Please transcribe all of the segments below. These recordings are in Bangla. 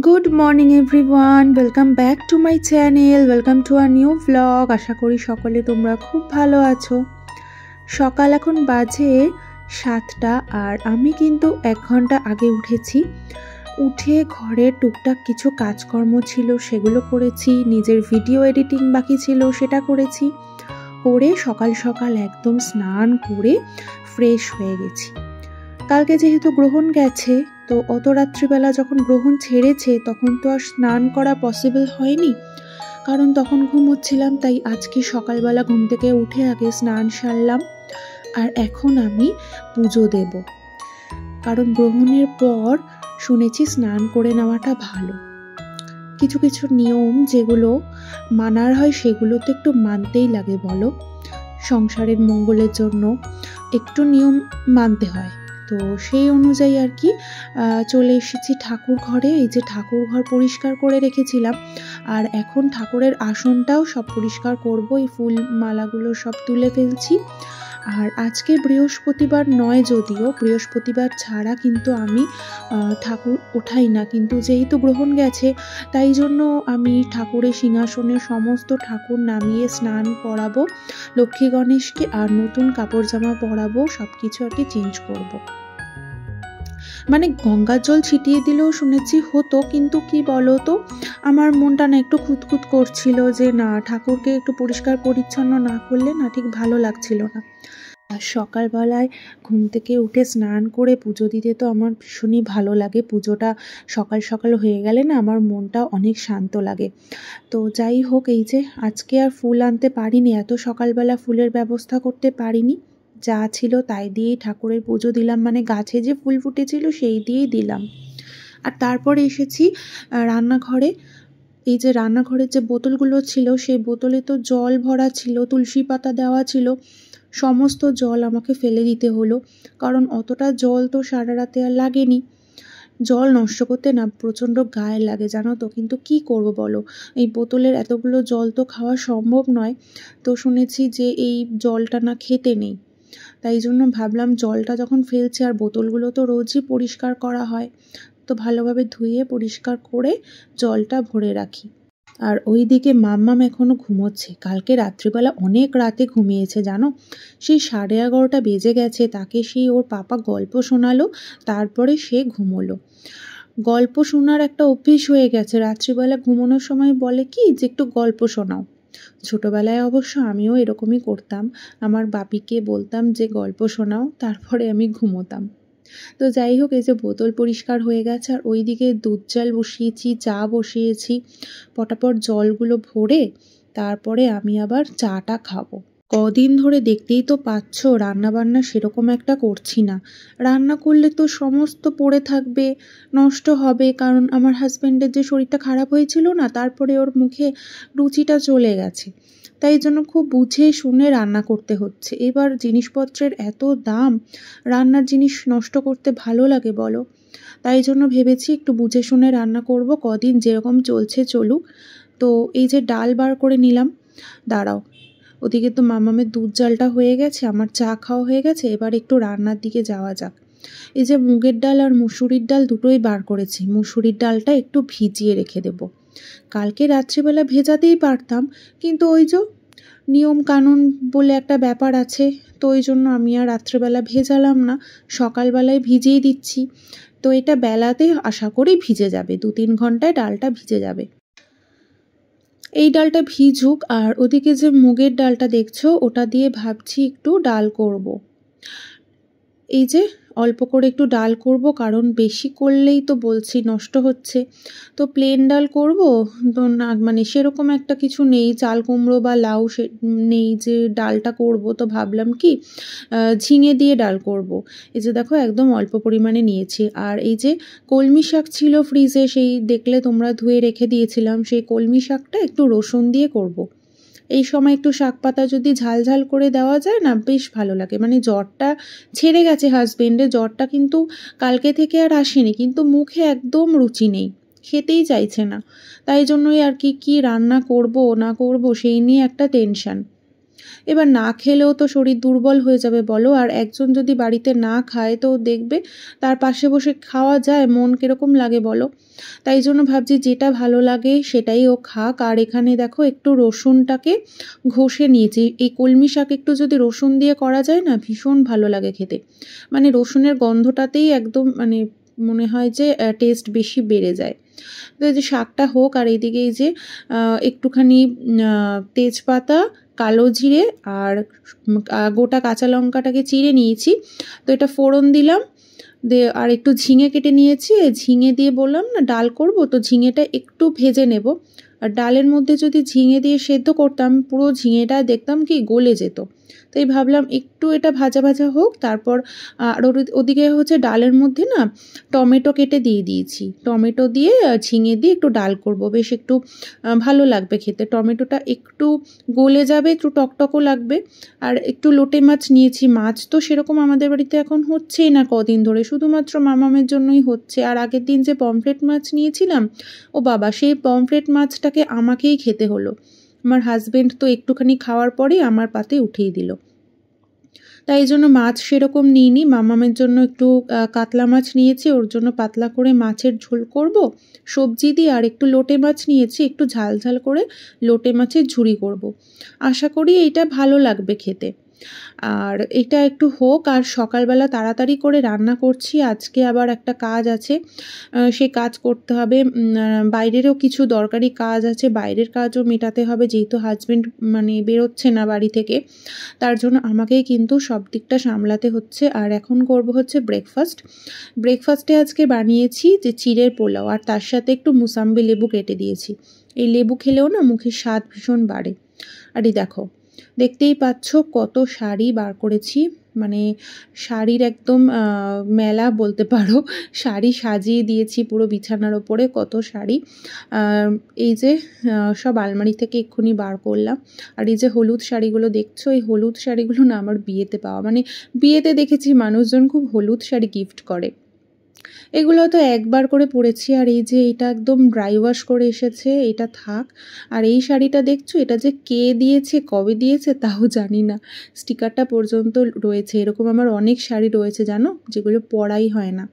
Good morning everyone, welcome back to my channel, welcome to a new vlog. আশা করি সকলে তোমরা খুব ভালো আছো। সকাল এখন বাজে 7টা আর আমি কিন্তু 1 ঘন্টা আগে উঠেছি। উঠে ঘরে টুকটাক কিছু কাজকর্ম ছিল সেগুলো করেছি, নিজের ভিডিও এডিটিং বাকি ছিল সেটা করেছি। করে সকাল সকাল একদম স্নান করে ফ্রেশ হয়ে গেছি। কালকে যেহেতু গ্রহণ গেছে, তো অত রাত্রিবেলা যখন গ্রহণ ছেড়েছে তখন তো আর স্নান করা পসিবল হয়নি, কারণ তখন ঘুমোচ্ছিলাম। তাই আজকে সকালবেলা ঘুম থেকে উঠে আগে স্নান সারলাম। আর এখন আমি পুজো দেব, কারণ গ্রহণের পর শুনেছি স্নান করে নেওয়াটা ভালো। কিছু কিছু নিয়ম যেগুলো মানার হয় সেগুলো তো একটু মানতেই লাগে, বলো। সংসারের মঙ্গলের জন্য একটু নিয়ম মানতে হয়। তো সেই অনুযায়ী আর কি চলে এসেছি ঠাকুর ঘরে। এই যে ঠাকুর ঘর পরিষ্কার করে রেখেছিলাম, আর এখন ঠাকুরের আসনটাও সব পরিষ্কার করব। এই ফুল মালাগুলো সব তুলে ফেলছি। আর আজকে বৃহস্পতিবার নয়, যদিও বৃহস্পতিবার ছাড়া কিন্তু আমি ঠাকুর ওঠাই না, কিন্তু যেহেতু গ্রহণ গেছে তাই জন্য আমি ঠাকুরের সিংহাসনে সমস্ত ঠাকুর নামিয়ে স্নান করাবো লক্ষ্মী গণেশকে, আর নতুন কাপড় জামা পরাবো, সব কিছু আর কি চেঞ্জ করব। মানে গঙ্গার জল ছিটিয়ে দিলেও শুনেছি হতো, কিন্তু কি বলো তো, আমার মনটা না একটু খুঁতখুত করছিল যে না, ঠাকুরকে একটু পরিষ্কার পরিচ্ছন্ন না করলে না ঠিক ভালো লাগছিল না। আর সকালবেলায় ঘুম থেকে উঠে স্নান করে পুজো দিতে তো আমার ভীষণই ভালো লাগে। পুজোটা সকাল সকাল হয়ে গেলে না আমার মনটা অনেক শান্ত লাগে। তো যাই হোক, এই যে আজকে আর ফুল আনতে পারিনি, এত সকালবেলা ফুলের ব্যবস্থা করতে পারিনি। যা ছিল তাই দিয়েই ঠাকুরের পুজো দিলাম, মানে গাছে যে ফুল ফুটেছিল সেই দিয়েই দিলাম। আর তারপরে এসেছি রান্নাঘরে। এই যে রান্নাঘরের যে বোতলগুলো ছিল সেই বোতলে তো জল ভরা ছিল, তুলসী পাতা দেওয়া ছিল, সমস্ত জল আমাকে ফেলে দিতে হলো, কারণ অতটা জল তো সারা রাতে আর লাগেনি। জল নষ্ট করতে না প্রচণ্ড গায়ে লাগে, জানো তো, কিন্তু কি করব বলো, এই বোতলের এতগুলো জল তো খাওয়া সম্ভব নয়। তো শুনেছি যে এই জলটা না খেতে নেই, তাই জন্য ভাবলাম জলটা যখন ফেলছি, আর বোতলগুলো তো রোজই পরিষ্কার করা হয়, তো ভালোভাবে ধুয়ে পরিষ্কার করে জলটা ভরে রাখি। আর ওইদিকে মাম্মাম এখনও ঘুমোচ্ছে। কালকে রাত্রিবেলা অনেক রাতে ঘুমিয়েছে, জানো, সেই 11:30 বেজে গেছে। তাকে সেই ওর পাপা গল্প শোনালো, তারপরে সে ঘুমোলো। গল্প শোনার একটা অভ্যেস হয়ে গেছে, রাত্রিবেলা ঘুমানোর সময় বলে কি যে একটু গল্প শোনাও। ছোটবেলায় অবশ্য আমিও এরকমই করতাম, আমার বাপিকে বলতাম যে গল্প শোনাও, তারপরে আমি ঘুমোতাম। তো যাই হোক, এই যে বোতল পরিষ্কার হয়ে গেছে, আর ওইদিকে দুধ জাল বসিয়েছি, চা বসিয়েছি। পটাপট জলগুলো ভরে তারপরে আমি আবার চাটা খাবো। কদিন ধরে দেখতেই তো পাচ্ছ রান্নাবান্না সেরকম একটা করছি না। রান্না করলে তো সমস্ত পড়ে থাকবে, নষ্ট হবে, কারণ আমার হাজব্যান্ডের যে শরীরটা খারাপ হয়েছিল না, তারপরে ওর মুখে রুচিটা চলে গেছে। তাই জন্য খুব বুঝে শুনে রান্না করতে হচ্ছে। এবার জিনিসপত্রের এত দাম, রান্নার জিনিস নষ্ট করতে ভালো লাগে বলো? তাই জন্য ভেবেছি একটু বুঝে শুনে রান্না করব, কদিন যেরকম চলছে চলুক। তো এই যে ডাল বার করে নিলাম, দাঁড়াও, ওদিকে তো মামামের দুধ জালটা হয়ে গেছে, আমার চা খাওয়া হয়ে গেছে, এবার একটু রান্নার দিকে যাওয়া যাক। এই যে মুগের ডাল আর মুসুরির ডাল দুটোই বার করেছি। মুসুরির ডালটা একটু ভিজিয়ে রেখে দেব, কালকে রাত্রিবেলা ভেজাতেই পারতাম, কিন্তু ওই যে নিয়ম কানুন বলে একটা ব্যাপার আছে, তো ওই জন্য আমি আর রাত্রেবেলা ভেজালাম না, সকালবেলায় ভিজিয়ে দিচ্ছি। তো এটা বেলাতে আশা করি ভিজে যাবে, 2-3 ঘন্টায় ডালটা ভিজে যাবে। এই ডালটা ভিজুক, আর ওদিকে যে মুগের ডালটা দেখছো ওটা দিয়ে ভাবছি একটু ডাল করব। এই যে অল্প করে একটু ডাল করব, কারণ বেশি করলেই তো বলছি নষ্ট হচ্ছে। তো প্লেন ডাল করব তো না, মানে সেরকম একটা কিছু নেই, চাল কুমড়ো বা লাউ নেই যে ডালটা করব। তো ভাবলাম কি ঝিঙে দিয়ে ডাল করব। এই যে দেখো একদম অল্প পরিমাণে নিয়েছি। আর এই যে কলমি শাক ছিল ফ্রিজে, সেই দেখলে তোমরা ধুয়ে রেখে দিয়েছিলাম, সেই কলমি শাকটা একটু রসুন দিয়ে করব। এই সময় একটু শাক পাতা যদি ঝাল ঝাল করে দেওয়া যায় না, বেশ ভালো লাগে। মানে জ্বরটা ছেড়ে গেছে হাজবেন্ডের, জ্বরটা কিন্তু কালকে থেকে আর আসেনি, কিন্তু মুখে একদম রুচি নেই, খেতেই চাইছে না। তাই জন্যই আর কি রান্না করব না করব সেই নিয়ে একটা টেনশন। এবার না খেলেও তো শরীর দুর্বল হয়ে যাবে বলো, আর একজন যদি বাড়িতে না খায় তো দেখবে তার পাশে বসে খাওয়া যায়, মন কিরকম লাগে বলো। তাই জন্য ভাবছি যেটা ভালো লাগে সেটাই ও খাক। আর এখানে দেখো একটু রসুনটাকে ঘষে নিয়েছি, এই কলমি শাক একটু যদি রসুন দিয়ে করা যায় না ভীষণ ভালো লাগে খেতে, মানে রসুনের গন্ধটাতেই একদম মানে মনে হয় যে টেস্ট বেশি বেড়ে যায়। তো এই যে শাকটা হোক, আর এইদিকে এই যে একটুখানি তেজপাতা, কালো জিরে আর গোটা কাঁচা লঙ্কাটাকে চিড়ে নিয়েছি, তো এটা ফোড়ন দিলাম। আর একটু ঝিঙে কেটে নিয়েছি, ঝিঙে দিয়ে বললাম না ডাল করব, তো ঝিঙেটা একটু ভেজে নেব। আর ডালের মধ্যে যদি ঝিঙে দিয়ে সেদ্ধ করতাম পুরো ঝিঙেটা দেখতাম কি গলে যেত, তাই ভাবলাম একটু এটা ভাজা ভাজা হোক। তারপর আর ওদিকে হচ্ছে ডালের মধ্যে না টমেটো কেটে দিয়ে দিয়েছি, টমেটো দিয়ে ঝিঙে দিয়ে একটু ডাল করব, বেশ একটু ভালো লাগবে খেতে। টমেটোটা একটু গলে যাবে, একটু টকটকও লাগবে। আর একটু লোটে মাছ নিয়েছি, মাছ তো সেরকম আমাদের বাড়িতে এখন হচ্ছেই না কদিন ধরে, শুধুমাত্র মামামের জন্যই হচ্ছে। আর আগের দিন যে পমফ্রেট মাছ নিয়েছিলাম, ও বাবা সেই পমফ্রেট মাছটাকে আমাকেই খেতে হলো। আমার হাজবেন্ড তো একটুখানি খাওয়ার পরেই আমার পাতে উঠিয়ে দিল, তাই এই জন্য মাছ সেরকম নিইনি। মামামের জন্য একটু কাতলা মাছ নিয়েছি, ওর জন্য পাতলা করে মাছের ঝোল করব সবজি দিয়ে। আর একটু লোটে মাছ নিয়েছি, একটু ঝাল ঝাল করে লোটে মাছের ঝুরি করব। আশা করি এইটা ভালো লাগবে খেতে। আর এটা একটু হোক, আর সকালবেলা তাড়াতাড়ি করে রান্না করছি, আজকে আবার একটা কাজ আছে, সে কাজ করতে হবে। বাইরেরও কিছু দরকারি কাজ আছে, বাইরের কাজও মেটাতে হবে, যেহেতু হাজবেন্ড মানে বেরোচ্ছে না বাড়ি থেকে, তার জন্য আমাকেই কিন্তু সব দিকটা সামলাতে হচ্ছে। আর এখন করব হচ্ছে ব্রেকফাস্টে আজকে বানিয়েছি যে চিড়ের পোলাও, আর তার সাথে একটু মুসাম্বি লেবু কেটে দিয়েছি। এই লেবু খেলেও না মুখের স্বাদ ভীষণ বাড়ে। আর এই দেখো দেখতেই পাচ্ছ কত শাড়ি বার করেছি, মানে শাড়ির একদম মেলা বলতে পারো, শাড়ি সাজিয়ে দিয়েছি পুরো বিছানার ওপরে, কত শাড়ি। এই যে সব আলমারি থেকে এক্ষুনি বার করলাম। আর এই যে হলুদ শাড়িগুলো দেখছো, এই হলুদ শাড়িগুলো না আমার বিয়েতে পাওয়া, মানে বিয়েতে দেখেছি মানুষজন খুব হলুদ শাড়ি গিফট করে, এগুলো তো একবার করে পরেছি। আর এই যে এটা একদম ড্রাই ওয়াশ করে এসেছে, এটা থাক। আর এই শাড়িটা দেখছো, এটা যে কে দিয়েছে কবে দিয়েছে তাও জানি না, স্টিকারটা পর্যন্ত রয়েছে। এরকম আমার অনেক শাড়ি রয়েছে জানো, যেগুলো পরাই হয় না।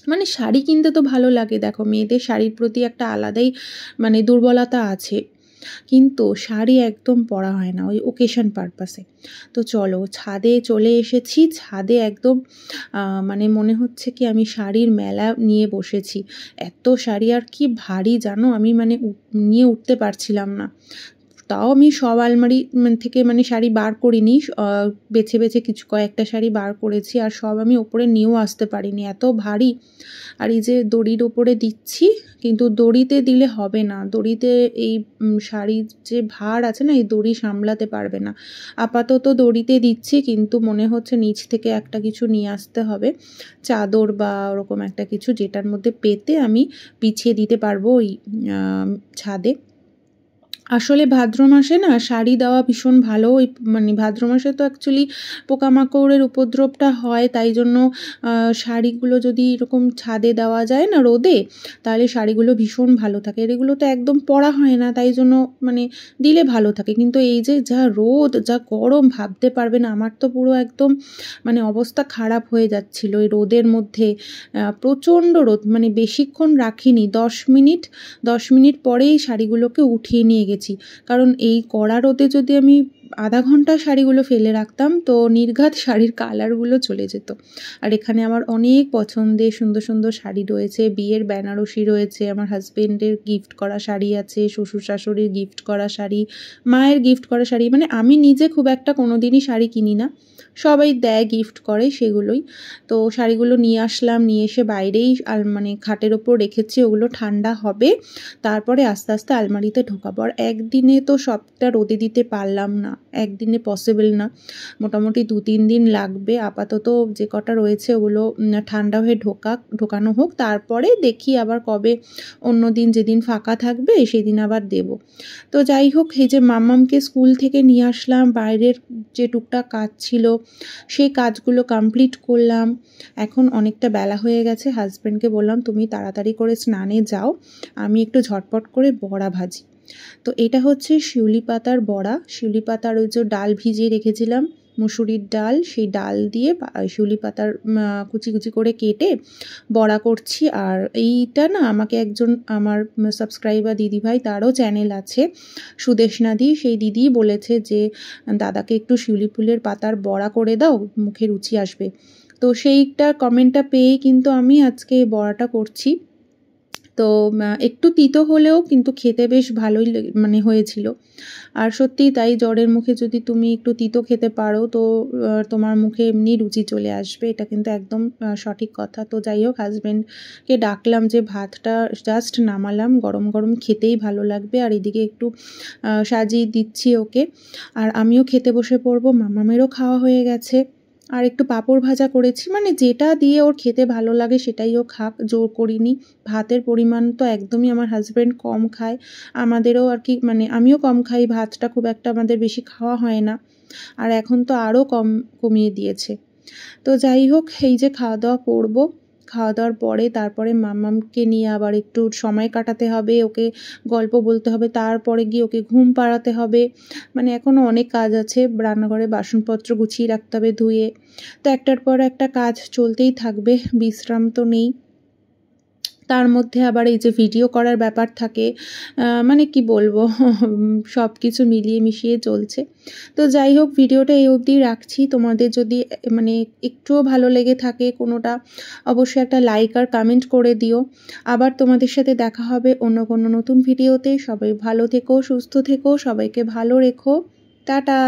মানে শাড়ি কিনতে তো ভালো লাগে, দেখো মেয়েদের শাড়ির প্রতি একটা আলাদাই মানে দুর্বলতা আছে, কিন্তু শাড়ি একদম পরা হয় না ওই ওকেশন পারপাসে। তো চলো ছাদে চলে এসেছি, ছাদে একদম মানে মনে হচ্ছে কি আমি শাড়ির মেলা নিয়ে বসেছি, এত শাড়ি আর কি ভারী জানো, আমি মানে নিয়ে উঠতে পারছিলাম না। তাও আমি সব আলমারি থেকে মানে শাড়ি বার করিনি, বেছে বেছে কিছু কয়েকটা শাড়ি বার করেছি, আর সব আমি ওপরে নিয়েও আসতে পারিনি, এত ভারী। আর এই যে দড়ির ওপরে দিচ্ছি, কিন্তু দড়িতে দিলে হবে না, দড়িতে এই শাড়ির যে ভার আছে না, এই দড়ি সামলাতে পারবে না। আপাতত দড়িতে দিচ্ছি, কিন্তু মনে হচ্ছে নিচ থেকে একটা কিছু নিয়ে আসতে হবে, চাদর বা ওরকম একটা কিছু, যেটার মধ্যে পেতে আমি পিছিয়ে দিতে পারবো ওই ছাদে। আসলে ভাদ্র মাসে না শাড়ি দেওয়া ভীষণ ভালো, ওই মানে ভাদ্র মাসে তো অ্যাকচুয়ালি পোকামাকড়ের উপদ্রবটা হয়, তাই জন্য শাড়িগুলো যদি এরকম ছাদে দেওয়া যায় না রোদে, তাহলে শাড়িগুলো ভীষণ ভালো থাকে। আর এগুলো তো একদম পরা হয় না, তাই জন্য মানে দিলে ভালো থাকে। কিন্তু এই যে যা রোদ যা গরম ভাবতে পারবে না, আমার তো পুরো একদম মানে অবস্থা খারাপ হয়ে যাচ্ছিল এই রোদের মধ্যে, প্রচণ্ড রোদ, মানে বেশিক্ষণ রাখিনি, 10 মিনিট পরেই শাড়িগুলোকে উঠিয়ে নিয়ে গেছি। কারণ এই কড়া রোদে যদি আমি আধা ঘন্টা শাড়িগুলো ফেলে রাখতাম তো নির্ঘাত শাড়ির কালারগুলো চলে যেত। আর এখানে আমার অনেক পছন্দের সুন্দর সুন্দর শাড়ি রয়েছে, বিয়ের বেনারসি রয়েছে, আমার হাজবেন্ডের গিফট করা শাড়ি আছে, শ্বশুর শাশুড়ির গিফট করা শাড়ি, মায়ের গিফট করা শাড়ি, মানে আমি নিজে খুব একটা কোনোদিনই শাড়ি কিনি না, সবাই দেয় গিফট করে সেগুলোই। তো শাড়িগুলো নিয়ে আসলাম, নিয়ে এসে বাইরেই মানে খাটের ওপর রেখেছি, ওগুলো ঠান্ডা হবে, তারপরে আস্তে আস্তে আলমারিতে ঢোকাবো। আর একদিনে তো সবটা রোদে দিতে পারলাম না, একদিনে পসিবল না, মোটামুটি 2-3 দিন লাগবে। আপাতত যে কটা রয়েছে ওগুলো ঠান্ডা হয়ে ঢোকানো হোক, তারপরে দেখি আবার কবে অন্য দিন যেদিন ফাঁকা থাকবে সেদিন আবার দেব। তো যাই হোক, এই যে মাম্মামকে স্কুল থেকে নিয়ে আসলাম, বাইরের যে টুকটাক কাজ ছিল সেই কাজগুলো কমপ্লিট করলাম। এখন অনেকটা বেলা হয়ে গেছে, হাজব্যান্ডকে বললাম তুমি তাড়াতাড়ি করে স্নানে যাও, আমি একটু ঝটপট করে বড়া ভাজি। তো এটা হচ্ছে শিউলি পাতার বড়া। শিউলি পাতার ওই যে ডাল ভিজিয়ে রেখেছিলাম, মুসুরির ডাল, সেই ডাল দিয়ে শিউলি পাতার কুচি কুচি করে কেটে বড়া করছি। আর এইটা না আমাকে একজন আমার সাবস্ক্রাইবার দিদিভাই, তারও চ্যানেল আছে সুদেশনাদি, সেই দিদি বলেছে যে দাদাকে একটু শিউলি ফুলের পাতার বড়া করে দাও, মুখে রুচি আসবে। তো সেইটা কমেন্টটা পেয়েই কিন্তু আমি আজকে এই বড়াটা করছি। তো একটু তিতো হলেও কিন্তু খেতে বেশ ভালোই মানে হয়েছিল। আর সত্যিই তাই, জ্বরের মুখে যদি তুমি একটু তিতো খেতে পারো তো তোমার মুখে এমনি রুচি চলে আসবে, এটা কিন্তু একদম সঠিক কথা। তো যাই হোক, হাজব্যান্ডকে ডাকলাম যে ভাতটা জাস্ট নামালাম, গরম গরম খেতেই ভালো লাগবে। আর এদিকে একটু সাজিয়ে দিচ্ছি ওকে, আর আমিও খেতে বসে পড়বো। মামামেরও খাওয়া হয়ে গেছে। আর একটু পাঁপড় ভাজা করেছি, মানে যেটা দিয়ে ওর খেতে ভালো লাগে সেটাই ও খাক, জোর করিনি। ভাতের পরিমাণ তো একদমই আমার হাজব্যান্ড কম খায়, আমাদেরও আর কি, মানে আমিও কম খাই, ভাতটা খুব একটা আমাদের বেশি খাওয়া হয় না, আর এখন তো আরও কমিয়ে দিয়েছে। তো যাই হোক, এই যে খাওয়া দাওয়া করবো, খাওয়া দাওয়ার পরে তারপরে মাম্মামকে নিয়ে আবার একটু সময় কাটাতে হবে, ওকে গল্প বলতে হবে, তারপরে গিয়ে ওকে ঘুম পাড়াতে হবে। মানে এখনও অনেক কাজ আছে, রান্নাঘরে বাসনপত্র গুছিয়ে রাখতে হবে ধুয়ে। তো একটার পর একটা কাজ চলতেই থাকবে, বিশ্রাম তো নেই। তার মধ্যে আবার এই যে ভিডিও করার ব্যাপার থাকে, মানে কি বলবো, সব কিছু মিলিয়ে মিশিয়ে চলছে। তো যাই হোক, ভিডিওটা এই অবধি রাখছি। তোমাদের যদি মানে একটুও ভালো লেগে থাকে কোনোটা, অবশ্যই একটা লাইক আর কমেন্ট করে দিও। আবার তোমাদের সাথে দেখা হবে অন্য কোনো নতুন ভিডিওতে। সবাই ভালো থেকো, সুস্থ থেকো, সবাইকে ভালো রেখো। টাটা।